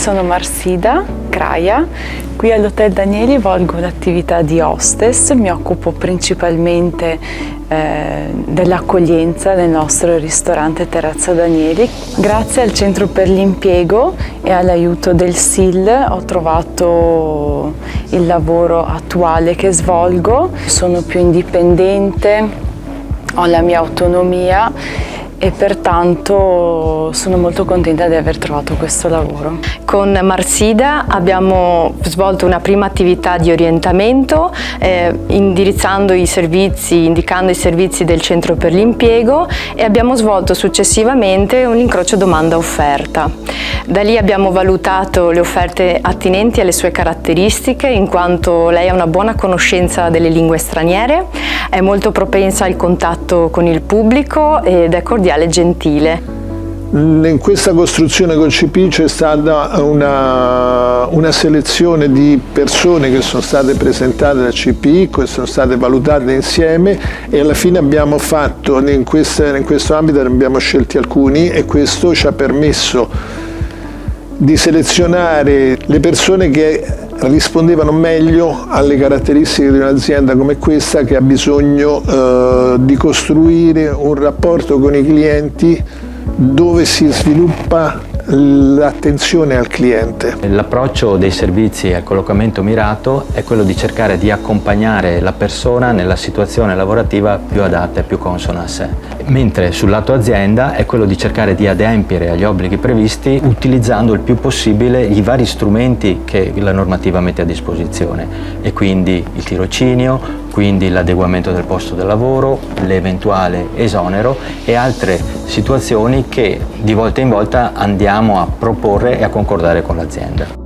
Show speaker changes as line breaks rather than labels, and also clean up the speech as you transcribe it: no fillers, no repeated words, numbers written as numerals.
sono Marsida Craia, qui all'Hotel Danieli volgo l'attività di hostess, mi occupo principalmente dell'accoglienza nel nostro ristorante Terrazza Danieli. Grazie al Centro per l'Impiego e all'aiuto del SIL ho trovato il lavoro attuale che svolgo, sono più indipendente, ho la mia autonomia e pertanto sono molto contenta di aver trovato questo lavoro.
Con Marsida abbiamo svolto una prima attività di orientamento indicando i servizi del Centro per l'Impiego e abbiamo svolto successivamente un incrocio domanda-offerta. Da lì abbiamo valutato le offerte attinenti alle sue caratteristiche, in quanto lei ha una buona conoscenza delle lingue straniere, è molto propensa al contatto con il pubblico ed è cordiale e gentile.
In questa costruzione col CPI c'è stata una selezione di persone che sono state presentate dal CPI, che sono state valutate insieme e alla fine abbiamo fatto, in questo ambito ne abbiamo scelti alcuni e questo ci ha permesso di selezionare le persone che rispondevano meglio alle caratteristiche di un'azienda come questa che ha bisogno di costruire un rapporto con i clienti dove si sviluppa l'attenzione al cliente.
L'approccio dei servizi al collocamento mirato è quello di cercare di accompagnare la persona nella situazione lavorativa più adatta e più consona a sé, mentre sul lato azienda è quello di cercare di adempiere agli obblighi previsti utilizzando il più possibile i vari strumenti che la normativa mette a disposizione e quindi il tirocinio, quindi l'adeguamento del posto di lavoro, l'eventuale esonero e altre situazioni che di volta in volta andiamo a proporre e a concordare con l'azienda.